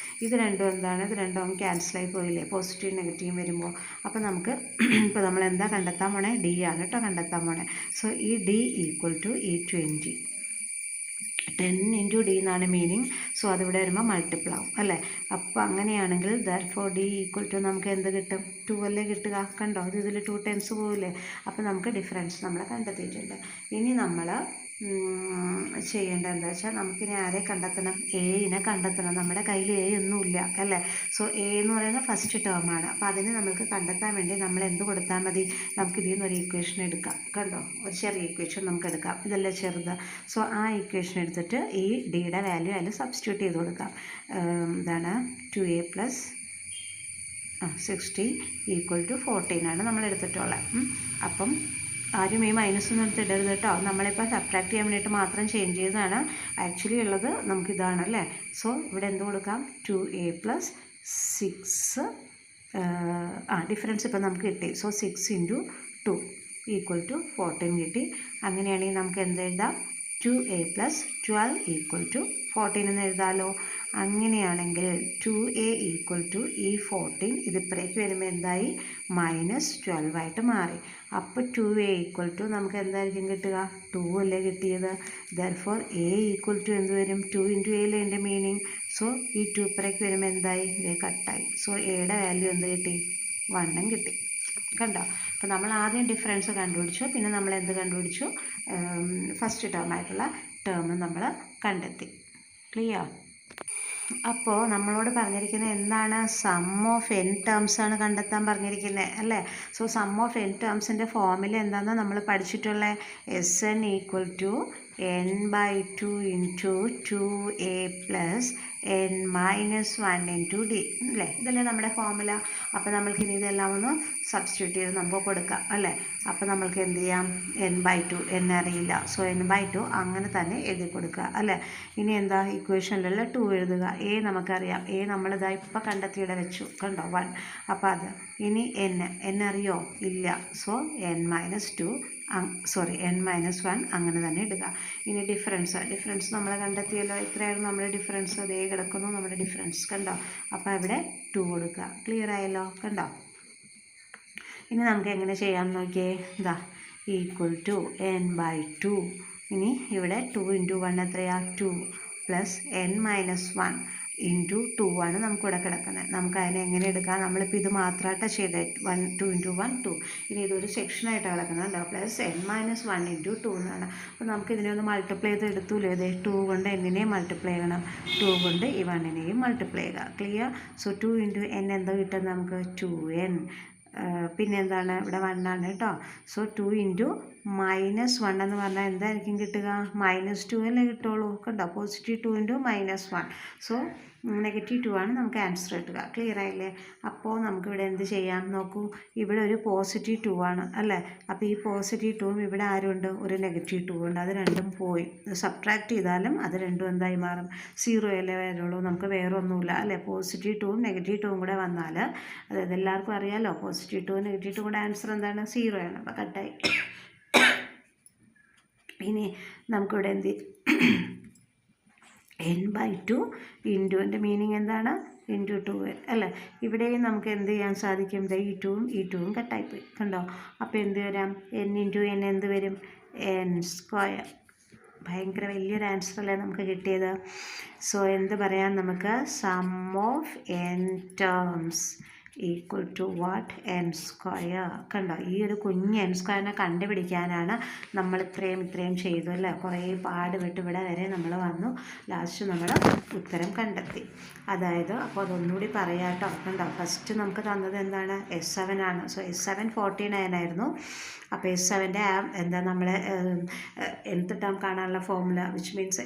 Speaker 1: ഇത് രണ്ടും എന്താണ്, ഇത് രണ്ടും ക്യാൻസലായി പോയില്ലേ, പോസിറ്റീവ് നെഗറ്റീവ് വരുമ്പോൾ. അപ്പോൾ നമുക്ക് ഇപ്പോൾ നമ്മൾ എന്താ കണ്ടെത്താൻ പോണേ, d ആണ് കേട്ടോ കണ്ടെത്താൻ പോണേ. സോ ഈ d ഈക്വൽ ടു ഈ 20, 10 × d എന്നാണ് മീനിങ്. സോ അതിവിടെ വരുമ്പോൾ മൾട്ടിപ്പിൾ ആവും അല്ലേ. അപ്പോൾ അങ്ങനെയാണെങ്കിൽ ദർഫോർ d ഈക്വൽ ടു നമുക്ക് എന്ത് കിട്ടും, 2 അല്ലേ കിട്ടുക. കണ്ടോ, ഇതിൽ 2 ടൈംസ് പോവില്ലേ. അപ്പോൾ നമുക്ക് ഡിഫറൻസ് നമ്മൾ കണ്ടെത്തിയിട്ടുണ്ട്. ഇനി നമ്മൾ ചെയ്യേണ്ടത് എന്താ വെച്ചാൽ, നമുക്കിനി ആരെ കണ്ടെത്തണം, എനെ കണ്ടെത്തണം. നമ്മുടെ കയ്യിൽ എ ഒന്നുമില്ല അല്ലേ. സോ എ എന്ന് പറയുന്നത് ഫസ്റ്റ് ടേമാണ്. അപ്പോൾ അതിന് നമുക്ക് കണ്ടെത്താൻ വേണ്ടി നമ്മൾ എന്ത് കൊടുത്താൽ മതി, നമുക്ക് ഇതിൽ നിന്ന് ഒരു ഇക്വേഷൻ എടുക്കാം. കണ്ടോ, ഒരു ചെറിയ ഇക്വേഷൻ നമുക്ക് എടുക്കാം, ഇതല്ലേ ചെറുത്. സോ ആ ഇക്വേഷൻ എടുത്തിട്ട് ഈ ഡിയുടെ വാല്യൂ അതിൽ സബ്സ്റ്റിറ്റ്യൂട്ട് ചെയ്ത് കൊടുക്കാം. എന്താണ്, 2a + 60 = 14 ആണ് നമ്മൾ എടുത്തിട്ടുള്ളത്. അപ്പം ആരും ഈ മൈനസൊന്നും എടുത്തിടരുത് കേട്ടോ. നമ്മളിപ്പോൾ സബ്ട്രാക്ട് ചെയ്യാൻ വേണ്ടിയിട്ട് മാത്രം ചേഞ്ച് ചെയ്തതാണ്. ആക്ച്വലി ഉള്ളത് നമുക്കിതാണ് അല്ലേ. സോ ഇവിടെ എന്ത് കൊടുക്കാം, 2a + 6, ഡിഫറൻസ് ഇപ്പോൾ നമുക്ക് കിട്ടി. സോ 6 × 2 = 14 കിട്ടി. അങ്ങനെയാണെങ്കിൽ നമുക്ക് എന്ത് എഴുതാം, 2a + 12 = 14 എന്ന് എഴുതാമല്ലോ. അങ്ങനെയാണെങ്കിൽ 2a = ഈ 14 ഇതിപ്പുറേക്ക് വരുമ്പോൾ എന്തായി, -12 ആയിട്ട് മാറി. അപ്പോൾ 2a = നമുക്ക് എന്തായിരിക്കും കിട്ടുക, 2 അല്ലേ കിട്ടിയത്. ദർഫോർ a = എന്ത് വരും, 2 × a അല്ലേ എൻ്റെ മീനിങ്. സോ ഈ 2 ഇപ്പുറേക്ക് വരുമ്പോൾ എന്തായി, ഇത് കട്ടായി. സോ എയുടെ വാല്യൂ എന്ത് കിട്ടി, 1 കിട്ടി. കണ്ടോ. അപ്പോൾ നമ്മൾ ആദ്യം ഡിഫറൻസ് കണ്ടുപിടിച്ചു, പിന്നെ നമ്മൾ എന്ത് കണ്ടുപിടിച്ചു, ഫസ്റ്റ് ടേമായിട്ടുള്ള ടേം നമ്മൾ കണ്ടെത്തി. ക്ലിയർ. അപ്പോൾ നമ്മളോട് പറഞ്ഞിരിക്കുന്നത് എന്താണ്, സം ഓഫ് n ടേംസ് ആണ് കണ്ടെത്താൻ പറഞ്ഞിരിക്കുന്നത് അല്ലേ. സോ സം ഓഫ് n ടേംസിൻ്റെ ഫോർമുല എന്താണെന്ന് നമ്മൾ പഠിച്ചിട്ടുള്ളത്, Sn = n/2 × 2a + n - 1 × d അല്ലേ. ഇതല്ലേ നമ്മുടെ ഫോർമുല. അപ്പോൾ നമ്മൾക്ക് ഇനി ഇതെല്ലാം ഒന്ന് സബ്സ്റ്റിറ്റ്യൂട്ട് ചെയ്ത് നമുക്ക് കൊടുക്കാം അല്ലേ. അപ്പോൾ നമ്മൾക്ക് എന്ത് ചെയ്യാം, n/2, n അറിയില്ല. സോ n/2 അങ്ങനെ തന്നെ എഴുതി കൊടുക്കുക അല്ലേ. ഇനി എന്താ, ഇക്വേഷനിലുള്ള 2 എഴുതുക. a നമുക്കറിയാം, a നമ്മളിതാ ഇപ്പോൾ കണ്ടെത്തിയുടെ വെച്ചു കണ്ടോ, 1. അപ്പോൾ അത് ഇനി n അറിയോ, ഇല്ല. സോ n - 1 അങ്ങനെ തന്നെ ഇടുക. ഇനി ഡിഫറൻസ് നമ്മൾ കണ്ടെത്തിയല്ലോ. എത്രയായിരുന്നു നമ്മുടെ ഡിഫറൻസ്, അതേ കിടക്കുന്നു നമ്മുടെ ഡിഫറൻസ് കണ്ടോ. അപ്പോൾ ഇവിടെ 2 കൊടുക്കുക. ക്ലിയർ ആയല്ലോ, കണ്ടോ. ഇനി നമുക്ക് എങ്ങനെ ചെയ്യാം നോക്കിയേ, ഇതാ = n/2. ഇനി ഇവിടെ 2 × 1 എത്രയാണ്, 2 + n - 1 × 2 ആണ് നമുക്കിവിടെ കിടക്കുന്നത്. നമുക്ക് അതിനെ എങ്ങനെ എടുക്കാം, നമ്മളിപ്പോൾ ഇത് മാത്രമായിട്ട് ചെയ്തത് 2 × 1 2. ഇനി ഇതൊരു സെക്ഷനായിട്ടാണ് കിടക്കുന്നത് കേട്ടോ, +n - 1 × 2 എന്നാണ്. അപ്പോൾ നമുക്ക് ഇതിനെ ഒന്ന് മൾട്ടിപ്ലൈ ചെയ്ത് എടുത്തൂല്ലോ. ഇതേ 2 കൊണ്ട് n-നെയും മൾട്ടിപ്ലൈ ചെയ്യണം, 2 കൊണ്ട് ഈ 1-നെയും മൾട്ടിപ്ലൈ ചെയ്യുക. ക്ലിയർ. സോ 2 × n എന്താ കിട്ടുന്നത് നമുക്ക്, 2n. പിന്നെ എന്താണ്, ഇവിടെ 1 ആണ് കേട്ടോ. സോ 2 × -1 എന്ന് പറഞ്ഞാൽ എന്തായിരിക്കും കിട്ടുക, -2 അല്ലേ കിട്ടുള്ളൂ കണ്ടോ. +2 × -1. സോ -2 ആണ് നമുക്ക് ആൻസർ കിട്ടുക. ക്ലിയർ ആയില്ലേ? അപ്പോൾ നമുക്കിവിടെ എന്ത് ചെയ്യാം നോക്കൂ, ഇവിടെ ഒരു +2 ആണ് അല്ലേ. അപ്പോൾ ഈ +2ഉം ഇവിടെ ആരുണ്ട്, ഒരു -2 ഉണ്ട്. അത് രണ്ടും പോയി സബ്ട്രാക്ട് ചെയ്താലും അത് രണ്ടും എന്തായി മാറും, 0 അല്ലേ വരുള്ളൂ. നമുക്ക് വേറെ ഒന്നുമില്ല അല്ലേ. +2ഉം -2ഉം കൂടെ വന്നാൽ, അതായത് എല്ലാവർക്കും അറിയാമല്ലോ +2ഉം -2ഉം കൂടെ ആൻസർ എന്താണ്, 0 ആണ്. അപ്പോൾ കട്ടായി. ഇനി നമുക്കിവിടെ എന്ത് n/2 ഇൻറ്റു, എൻ്റെ മീനിങ് എന്താണ്, ഇൻറ്റു 2n അല്ലേ. ഇവിടെയും നമുക്ക് എന്ത് ചെയ്യാൻ സാധിക്കും, ഈ 2ഉം കട്ടായിപ്പോയി കണ്ടോ. അപ്പോൾ എന്ത് വരാം, n ഇൻറ്റു n എന്ത് വരും, n². ഭയങ്കര വലിയൊരു ആൻസർ അല്ലേ നമുക്ക് കിട്ടിയത്. സോ എന്ത് പറയാം നമുക്ക്, sum of n terms equal to what, n². കണ്ടോ, ഈ ഒരു കുഞ്ഞ് n² കണ്ടുപിടിക്കാനാണ് നമ്മൾ ഇത്രയും ചെയ്തു അല്ലേ. കുറേ പാടുപെട്ട് ഇവിടെ വരെ നമ്മൾ വന്നു. ലാസ്റ്റ് നമ്മൾ ഉത്തരം കണ്ടെത്തി. അതായത് അപ്പോൾ അതൊന്നുകൂടി പറയാം കേട്ടോ. കണ്ടോ, ഫസ്റ്റ് നമുക്ക് തന്നത് എന്താണ്, S7 ആണ്. സോ S7 49 ആയിരുന്നു. അപ്പോൾ S7ൻ്റെ എന്താ നമ്മൾ nth ടേം കാണാനുള്ള ഫോർമുല, വിച്ച് മീൻസ്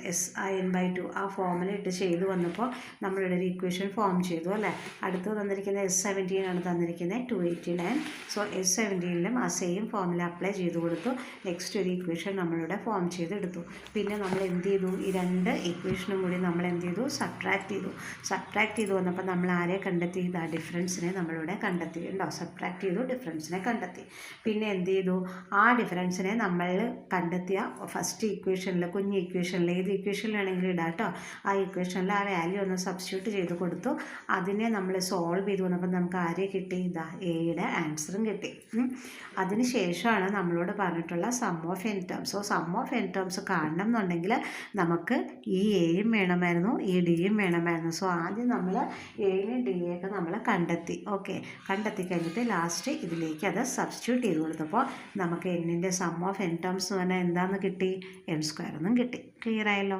Speaker 1: n/2 ആ ഫോർമുല ഇട്ട് ചെയ്തു വന്നപ്പോൾ നമ്മളിവിടെ ഒരു ഇക്വേഷൻ ഫോം ചെയ്തു അല്ലേ. അടുത്ത് തന്നിരിക്കുന്നത് S17 ആണ് തന്നിരിക്കുന്നത്, 289. സോ S17ലും ആ സെയിം ഫോർമുല അപ്ലൈ ചെയ്ത് കൊടുത്തു. നെക്സ്റ്റ് ഒരു ഇക്വേഷൻ നമ്മളിവിടെ ഫോം ചെയ്തെടുത്തു. പിന്നെ നമ്മൾ എന്ത് ചെയ്തു, ഈ രണ്ട് ഇക്വേഷനും കൂടി നമ്മൾ എന്ത് ചെയ്തു, സബ്ട്രാക്ട് ചെയ്തു വന്നപ്പോൾ നമ്മൾ ആരെ കണ്ടെത്തി, ഇതാ ഡിഫറൻസിനെ നമ്മളിവിടെ കണ്ടെത്തി ഉണ്ടോ. സബ്ട്രാക്ട് ചെയ്തു, ഡിഫറൻസിനെ കണ്ടെത്തി. പിന്നെ എന്ത് ചെയ്തു, ആ ഡിഫറൻസിനെ നമ്മൾ കണ്ടെത്തിയ ഫസ്റ്റ് ഇക്വേഷനിൽ, കുഞ്ഞ് ഇക്വേഷനിൽ, ഏത് ഇക്വേഷനിലാണെങ്കിലും ഇടാം കേട്ടോ. ആ ഇക്വേഷനിൽ ആ വാല്യൂ ഒന്ന് സബ്സ്റ്റിറ്റ്യൂട്ട് ചെയ്ത് കൊടുത്തു. അതിനെ നമ്മൾ സോൾവ് ചെയ്ത് വന്നപ്പോൾ നമുക്ക് ആരെ കിട്ടി, ഇതാ എയുടെ ആൻസറും കിട്ടി. അതിന് ശേഷമാണ് നമ്മളോട് പറഞ്ഞിട്ടുള്ള sum of n terms. So sum of n terms കാണണം എന്നുണ്ടെങ്കിൽ നമുക്ക് ഈ എയും വേണമായിരുന്നു, ഈ ഡിയും വേണമായിരുന്നു. സോ ആദ്യം നമ്മൾ എയും ഡിയൊക്കെ നമ്മൾ കണ്ടെത്തി. ഓക്കെ, കണ്ടെത്തി കഴിഞ്ഞിട്ട് ലാസ്റ്റ് ഇതിലേക്ക് അത് സബ്സ്റ്റിറ്റ്യൂട്ട് ചെയ്ത് കൊടുത്തപ്പോൾ നമുക്ക് എന്നിൻ്റെ സം ഓഫ് n ടേംസ് എന്ന് പറഞ്ഞാൽ എന്താണെന്ന് കിട്ടി, n² എന്നും കിട്ടി. ക്ലിയർ ആയല്ലോ.